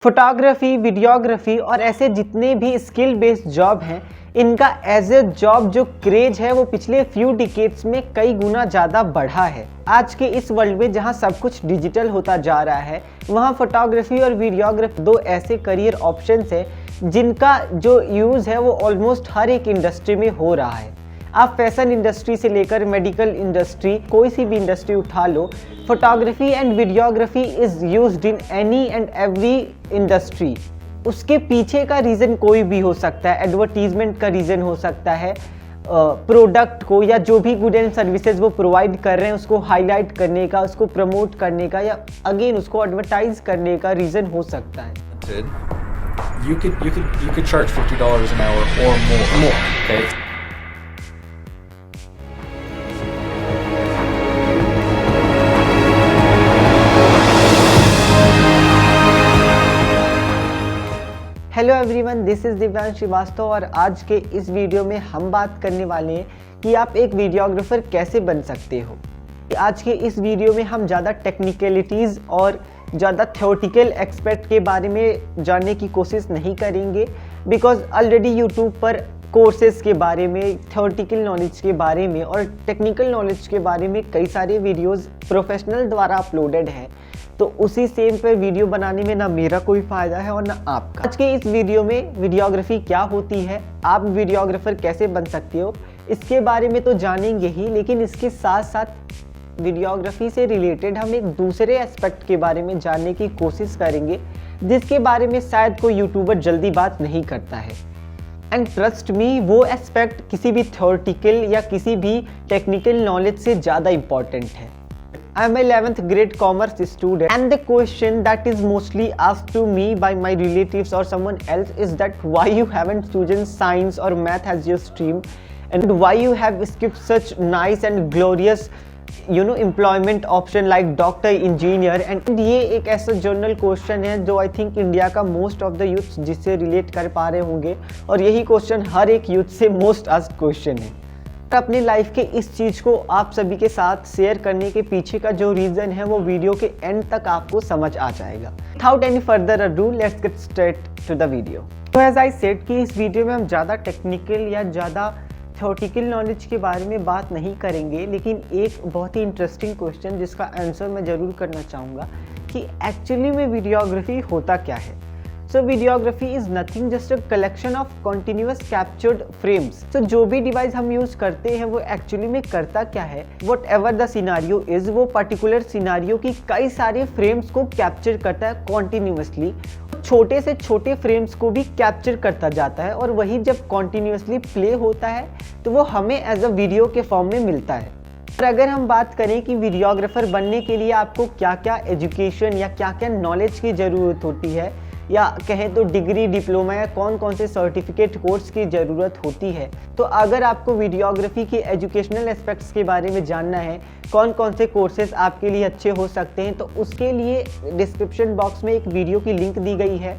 Photography, videography और ऐसे जितने भी स्किल बेस्ड जॉब हैं, इनका एज ए जॉब जो क्रेज है वो पिछले फ्यू डिकेड्स में कई गुना ज़्यादा बढ़ा है। आज के इस वर्ल्ड में जहां सब कुछ डिजिटल होता जा रहा है, वहां फोटोग्राफी और वीडियोग्राफी दो ऐसे करियर ऑप्शंस हैं जिनका जो यूज़ है वो ऑलमोस्ट हर एक इंडस्ट्री में हो रहा है। आप फैशन इंडस्ट्री से लेकर मेडिकल इंडस्ट्री, कोई सी भी इंडस्ट्री उठा लो, photography and videography is used in any and every industry. उसके पीछे का रीज़न कोई भी हो सकता है, एडवर्टीजमेंट का रीज़न हो सकता है, प्रोडक्ट को या जो भी गुड एंड सर्विसेज वो प्रोवाइड कर रहे हैं उसको हाईलाइट करने का, उसको प्रमोट करने का या अगेन उसको एडवर्टाइज करने का रीज़न हो सकता है। You could charge $50 an hour or more. Okay. Hello everyone, this is Divyansh Shrivastava और आज के इस वीडियो में हम बात करने वाले हैं कि आप एक वीडियोग्राफर कैसे बन सकते हो। आज के इस वीडियो में हम ज़्यादा टेक्निकलिटीज़ और ज़्यादा थ्योरेटिकल एस्पेक्ट के बारे में जानने की कोशिश नहीं करेंगे, बिकॉज ऑलरेडी यूट्यूब पर कोर्सेज के बारे में, थ्योरेटिकल नॉलेज के बारे में और टेक्निकल नॉलेज के बारे में कई सारे वीडियोज़ प्रोफेशनल द्वारा अपलोडेड हैं। तो उसी सेम पर वीडियो बनाने में ना मेरा कोई फ़ायदा है और ना आपका। आज के इस वीडियो में वीडियोग्राफी क्या होती है, आप वीडियोग्राफर कैसे बन सकते हो, इसके बारे में तो जानेंगे ही, लेकिन इसके साथ साथ वीडियोग्राफी से रिलेटेड हम एक दूसरे एस्पेक्ट के बारे में जानने की कोशिश करेंगे जिसके बारे में शायद कोई यूट्यूबर जल्दी बात नहीं करता है। एंड ट्रस्ट मी, वो एस्पेक्ट किसी भी थ्योरेटिकल या किसी भी टेक्निकल नॉलेज से ज़्यादा इम्पॉर्टेंट है। I am 11th grade commerce student and the question that is mostly asked to me by my relatives or someone else is that why you haven't chosen science or math as your stream and why you have skipped such nice and glorious employment option like doctor, engineer। and ये एक ऐसा general question है जो I think India का most of the youth जिससे relate कर पा रहे होंगे और यही क्वेश्चन हर एक यूथ से मोस्ट आस्क्ड क्वेश्चन है। अपनी लाइफ के इस चीज़ को आप सभी के साथ शेयर करने के पीछे का जो रीज़न है वो वीडियो के एंड तक आपको समझ आ जाएगा। Without any further ado, let's get straight to the video. तो एज आई सेड कि इस वीडियो में हम ज़्यादा टेक्निकल या ज़्यादा थ्योरेटिकल नॉलेज के बारे में बात नहीं करेंगे, लेकिन एक बहुत ही इंटरेस्टिंग क्वेश्चन जिसका आंसर मैं ज़रूर करना चाहूँगा कि एक्चुअली में वीडियोग्राफी होता क्या है। So videography is nothing just a collection of continuous captured frames। So जो भी डिवाइस हम यूज़ करते हैं वो एक्चुअली में करता क्या है, whatever the scenario is, वो पर्टिकुलर सिनारियो की कई सारे फ्रेम्स को कैप्चर करता है कॉन्टिन्यूसली। छोटे से छोटे फ्रेम्स को भी कैप्चर करता जाता है और वही जब कॉन्टिन्यूसली प्ले होता है तो वो हमें एज अ वीडियो के फॉर्म में मिलता है। और अगर हम बात करें कि वीडियोग्राफर बनने के लिए आपको क्या क्या एजुकेशन या क्या क्या नॉलेज की ज़रूरत होती है, या कहें तो डिग्री, डिप्लोमा या कौन कौन से सर्टिफिकेट कोर्स की ज़रूरत होती है, तो अगर आपको वीडियोग्राफी के एजुकेशनल एस्पेक्ट्स के बारे में जानना है, कौन कौन से कोर्सेज आपके लिए अच्छे हो सकते हैं, तो उसके लिए डिस्क्रिप्शन बॉक्स में एक वीडियो की लिंक दी गई है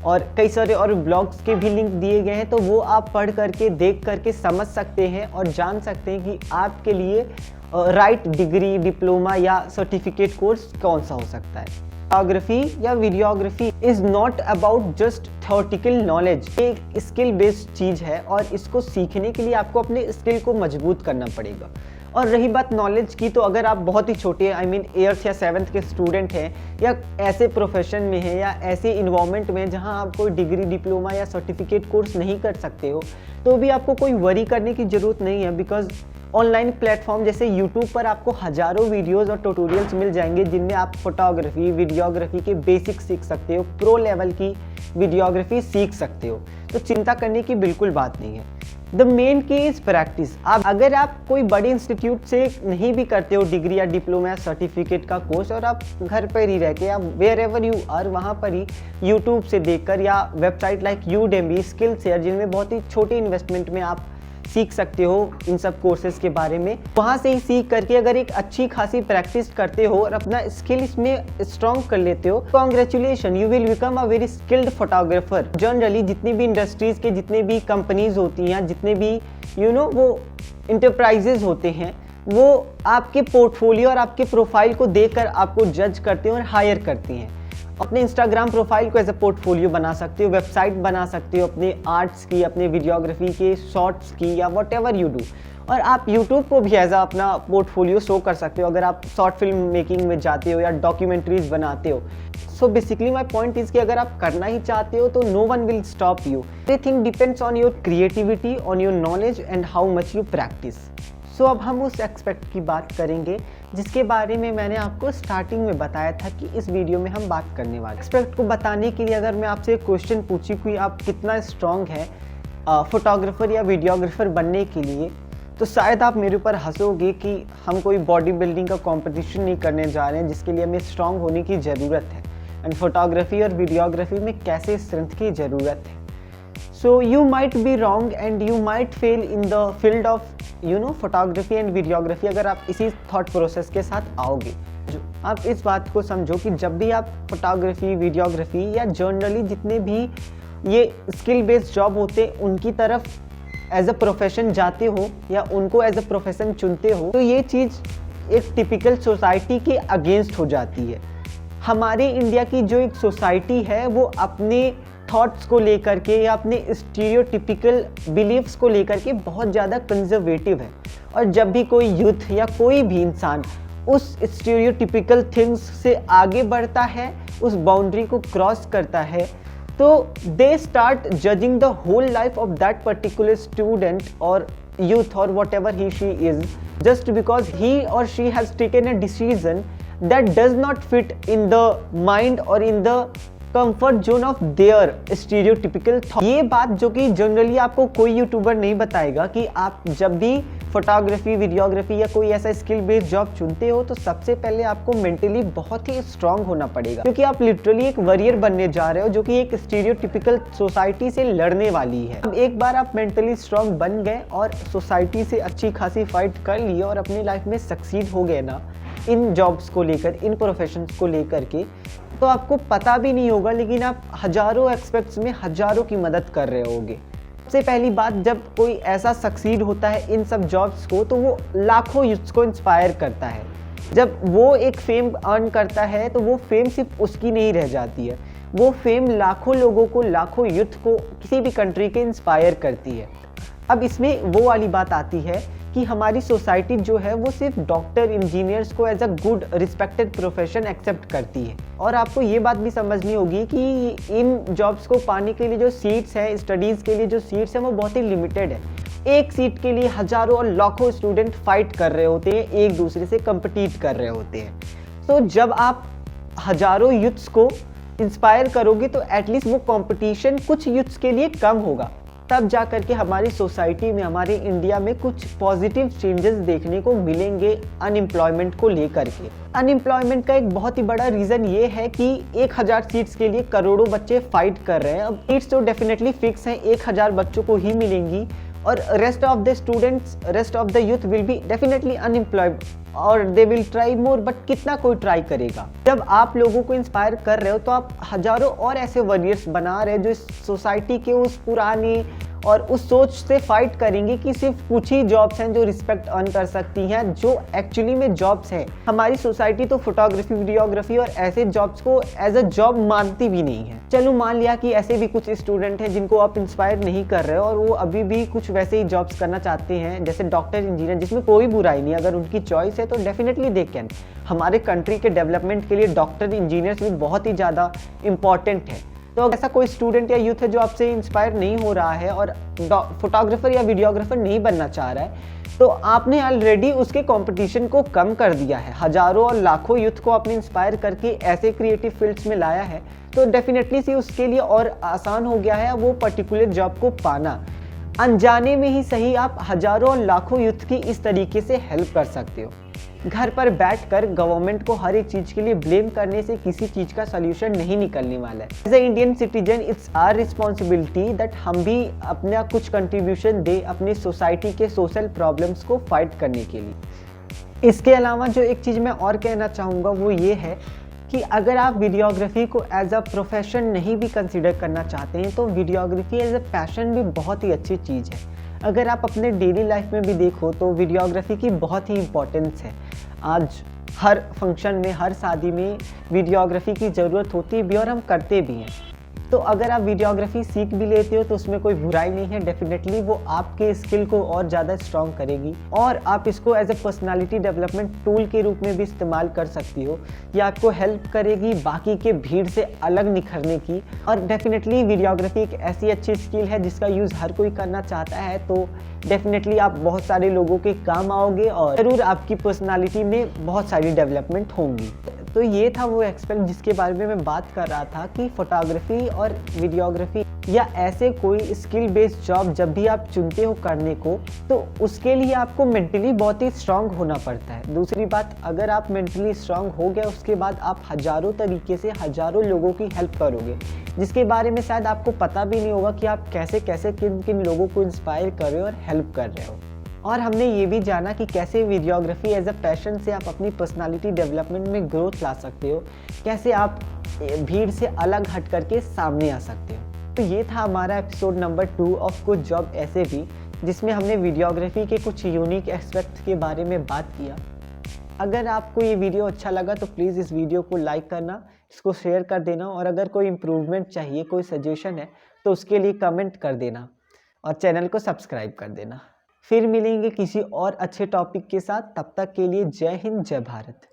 और कई सारे और ब्लॉग्स के भी लिंक दिए गए हैं। तो वो आप पढ़ करके, देख करके समझ सकते हैं और जान सकते हैं कि आपके लिए राइट डिग्री, डिप्लोमा या सर्टिफिकेट कोर्स कौन सा हो सकता है। फोटोग्राफी या videography is not about just theoretical knowledge, एक स्किल बेस्ड चीज़ है और इसको सीखने के लिए आपको अपने स्किल को मजबूत करना पड़ेगा। और रही बात नॉलेज की, तो अगर आप बहुत ही छोटे, आई मीन 8th या 7th के स्टूडेंट हैं या ऐसे प्रोफेशन में हैं या ऐसे इन्वायरमेंट में जहां आप कोई डिग्री, डिप्लोमा या सर्टिफिकेट कोर्स नहीं कर सकते हो, तो भी आपको कोई वरी करने की ज़रूरत नहीं है, बिकॉज ऑनलाइन प्लेटफॉर्म जैसे यूट्यूब पर आपको हज़ारों वीडियोस और ट्यूटोरियल्स मिल जाएंगे जिनमें आप फोटोग्राफी, वीडियोग्राफी के बेसिक सीख सकते हो, प्रो लेवल की वीडियोग्राफी सीख सकते हो। तो चिंता करने की बिल्कुल बात नहीं है। द मेन की इज़ प्रैक्टिस। अगर आप कोई बड़े इंस्टीट्यूट से नहीं भी करते हो डिग्री या डिप्लोमा या सर्टिफिकेट का कोर्स और आप घर पर ही रह के या वेयर एवर यू आर वहाँ पर ही यूट्यूब से देखकर या website like Udemy, skill share, जिनमें बहुत ही छोटे इन्वेस्टमेंट में आप सीख सकते हो इन सब कोर्सेज के बारे में, वहाँ से ही सीख करके अगर एक अच्छी खासी प्रैक्टिस करते हो और अपना स्किल इसमें स्ट्रॉन्ग कर लेते हो, congratulation, you will become a very skilled photographer. Generally जितनी भी इंडस्ट्रीज़ के जितने भी कंपनीज होती हैं, जितने भी वो इंटरप्राइजेज होते हैं, वो आपके पोर्टफोलियो और आपके प्रोफाइल को देखकर आपको जज करते हैं और हायर करते हैं। अपने इंस्टाग्राम प्रोफाइल को एज अ पोर्टफोलियो बना सकते हो, वेबसाइट बना सकते हो अपने आर्ट्स की, अपने वीडियोग्राफी के, शॉर्ट्स की, या वट एवर यू डू। और आप यूट्यूब को भी एज अपना पोर्टफोलियो शो कर सकते हो अगर आप शॉर्ट फिल्म मेकिंग में जाते हो या डॉक्यूमेंट्रीज बनाते हो। So basically my point is कि अगर आप करना ही चाहते हो तो no one will stop you. Everything depends on your creativity, on your knowledge and how much you practice. So अब हम उस एक्सपेक्ट की बात करेंगे जिसके बारे में मैंने आपको स्टार्टिंग में बताया था कि इस वीडियो में हम बात करने वाले। एक्सपेक्ट को बताने के लिए अगर मैं आपसे एक क्वेश्चन पूछूं कि आप कितना स्ट्रॉन्ग है फोटोग्राफर या वीडियोग्राफर बनने के लिए, तो शायद आप मेरे ऊपर हंसोगे कि हम कोई बॉडी बिल्डिंग का कंपटीशन नहीं करने जा रहे हैं जिसके लिए हमें स्ट्रॉन्ग होने की ज़रूरत है, एंड फोटोग्राफी और वीडियोग्राफी में कैसे स्ट्रेंथ की ज़रूरत है। So you might be wrong and you might fail in the field of photography and videography अगर आप इसी थॉट प्रोसेस के साथ आओगे। आप इस बात को समझो कि जब भी आप फोटोग्राफी, वीडियोग्राफी या जनरली जितने भी ये स्किल बेस्ड जॉब होते हैं उनकी तरफ एज अ प्रोफेशन जाते हो या उनको एज अ प्रोफेशन चुनते हो, तो ये चीज़ एक टिपिकल सोसाइटी के अगेंस्ट हो जाती है। हमारे इंडिया की जो एक सोसाइटी है वो अपने थॉट्स को लेकर के या अपने स्टीरियोटिपिकल बिलीव्स को लेकर के बहुत ज़्यादा कंजर्वेटिव है। और जब भी कोई यूथ या कोई भी इंसान उस स्टीरियोटिपिकल थिंग्स से आगे बढ़ता है, उस बाउंड्री को क्रॉस करता है, तो they start judging the whole life of that particular student और youth or whatever he she is, just because he or she has taken a decision that does not fit in the mind or in the comfort zone of their stereotypical thought। ये बात जो कि generally आपको कोई YouTuber नहीं बताएगा कि आप जब भी फोटोग्राफी, वीडियोग्राफी या कोई ऐसा स्किल बेस्ड जॉब चुनते हो तो सबसे पहले आपको मेंटली बहुत ही स्ट्रांग होना पड़ेगा, क्योंकि आप लिटरली एक वॉरियर बनने जा रहे हो जो कि एक स्टीरियोटिपिकल सोसाइटी से लड़ने वाली है। अब एक बार आप मेंटली स्ट्रांग बन गए और सोसाइटी से अच्छी खासी फाइट कर ली और अपनी लाइफ में सक्सीड हो गए ना इन जॉब्स को लेकर, इन प्रोफेशंस को लेकर के, तो आपको पता भी नहीं होगा लेकिन आप हजारों एस्पेक्ट्स में हजारों की मदद कर रहे होगे। सबसे पहली बात, जब कोई ऐसा सक्सीड होता है इन सब जॉब्स को तो वो लाखों यूथ्स को इंस्पायर करता है। जब वो एक फेम अर्न करता है तो वो फेम सिर्फ उसकी नहीं रह जाती है, वो फेम लाखों लोगों को, लाखों यूथ को किसी भी कंट्री के इंस्पायर करती है। अब इसमें वो वाली बात आती है कि हमारी सोसाइटी जो है वो सिर्फ डॉक्टर, इंजीनियर्स को as a good respected profession accept करती है। और आपको ये बात भी समझनी होगी कि इन जॉब्स को पाने के लिए जो सीट्स हैं, स्टडीज़ के लिए जो सीट्स हैं वो बहुत ही लिमिटेड है। एक सीट के लिए हजारों और लाखों स्टूडेंट फाइट कर रहे होते हैं, एक दूसरे से कम्पिटिट कर रहे होते हैं। तो जब आप हजारों यूथ्स को इंस्पायर करोगे तो एटलीस्ट वो कंपटीशन कुछ यूथ्स के लिए कम होगा, तब जा करके हमारी सोसाइटी में, हमारे इंडिया में कुछ पॉजिटिव चेंजेस देखने को मिलेंगे अनएम्प्लॉयमेंट को लेकर के। अनएम्प्लॉयमेंट का एक बहुत ही बड़ा रीज़न ये है कि 1000 सीट्स के लिए करोड़ों बच्चे फाइट कर रहे हैं। अब सीट्स तो डेफिनेटली फिक्स हैं, 1000 बच्चों को ही मिलेंगी और rest of the students, rest of the youth will be definitely unemployed और they will try more, but कितना कोई ट्राई करेगा। जब आप लोगों को इंस्पायर कर रहे हो तो आप हजारों और ऐसे वॉरियर्स बना रहे हो जो इस सोसाइटी के उस पुरानी और उस सोच से फाइट करेंगे कि सिर्फ कुछ ही जॉब्स हैं जो रिस्पेक्ट अर्न कर सकती हैं, जो एक्चुअली में जॉब्स हैं। हमारी सोसाइटी तो फोटोग्राफी, वीडियोग्राफी और ऐसे जॉब्स को एज अ जॉब मानती भी नहीं है। चलो मान लिया कि ऐसे भी कुछ स्टूडेंट हैं जिनको आप इंस्पायर नहीं कर रहे हो और वो अभी भी कुछ वैसे ही जॉब्स करना चाहते हैं जैसे डॉक्टर, इंजीनियर, जिसमें कोई बुराई नहीं, अगर उनकी चॉइस है तो डेफिनेटली दे कैन। हमारे कंट्री के डेवलपमेंट के लिए डॉक्टर, इंजीनियर्स भी बहुत ही ज़्यादा इंपॉर्टेंट है। तो ऐसा कोई स्टूडेंट या यूथ है जो आपसे इंस्पायर नहीं हो रहा है और फोटोग्राफर या वीडियोग्राफर नहीं बनना चाह रहा है, तो आपने ऑलरेडी उसके कंपटीशन को कम कर दिया है। हजारों और लाखों यूथ को आपने इंस्पायर करके ऐसे क्रिएटिव फील्ड्स में लाया है, तो डेफिनेटली सी उसके लिए और आसान हो गया है वो पर्टिकुलर जॉब को पाना। अनजाने में ही सही आप हजारों और लाखों यूथ की इस तरीके से हेल्प कर सकते हो। घर पर बैठकर गवर्नमेंट को हर एक चीज़ के लिए ब्लेम करने से किसी चीज़ का सॉल्यूशन नहीं निकलने वाला है। As a Indian citizen it's our responsibility that हम भी अपना कुछ कंट्रीब्यूशन दे अपनी सोसाइटी के सोशल प्रॉब्लम्स को फाइट करने के लिए। इसके अलावा जो एक चीज़ मैं और कहना चाहूँगा वो ये है कि अगर आप वीडियोग्राफी को एज अ प्रोफेशन नहीं भी कंसिडर करना चाहते हैं तो वीडियोग्राफी एज अ पैशन भी बहुत ही अच्छी चीज़ है। अगर आप अपने डेली लाइफ में भी देखो तो वीडियोग्राफी की बहुत ही इम्पोर्टेंस है। आज हर फंक्शन में, हर शादी में वीडियोग्राफी की ज़रूरत होती भी है और हम करते भी हैं। तो अगर आप वीडियोग्राफी सीख भी लेते हो तो उसमें कोई बुराई नहीं है। डेफिनेटली वो आपके स्किल को और ज़्यादा स्ट्रॉन्ग करेगी और आप इसको as a personality development tool के रूप में भी इस्तेमाल कर सकती हो। ये आपको हेल्प करेगी बाकी के भीड़ से अलग निखरने की। और डेफिनेटली वीडियोग्राफी एक ऐसी अच्छी स्किल है जिसका यूज़ हर कोई करना चाहता है। तो डेफिनेटली आप बहुत सारे लोगों के काम आओगे और ज़रूर आपकी पर्सनालिटी में बहुत सारी डेवलपमेंट होंगी। तो ये था वो एक्सपेक्ट जिसके बारे में मैं बात कर रहा था कि फोटोग्राफी और वीडियोग्राफी या ऐसे कोई स्किल बेस्ड जॉब जब भी आप चुनते हो करने को, तो उसके लिए आपको मेंटली बहुत ही स्ट्रांग होना पड़ता है। दूसरी बात, अगर आप मेंटली स्ट्रांग हो गए उसके बाद आप हज़ारों तरीके से हज़ारों लोगों की हेल्प करोगे, जिसके बारे में शायद आपको पता भी नहीं होगा कि आप कैसे कैसे किन किन लोगों को इंस्पायर कर रहे हो और हेल्प कर रहे हो। और हमने ये भी जाना कि कैसे वीडियोग्राफी एज अ पैशन से आप अपनी पर्सनालिटी डेवलपमेंट में ग्रोथ ला सकते हो, कैसे आप भीड़ से अलग हट करके सामने आ सकते हो। तो ये था हमारा एपिसोड नंबर 2 ऑफ कुछ जॉब ऐसे भी, जिसमें हमने वीडियोग्राफी के कुछ यूनिक एस्पेक्ट के बारे में बात किया। अगर आपको ये वीडियो अच्छा लगा तो प्लीज़ इस वीडियो को लाइक करना, इसको शेयर कर देना और अगर कोई इम्प्रूवमेंट चाहिए, कोई सजेशन है तो उसके लिए कमेंट कर देना और चैनल को सब्सक्राइब कर देना। फिर मिलेंगे किसी और अच्छे टॉपिक के साथ, तब तक के लिए जय हिंद, जय भारत।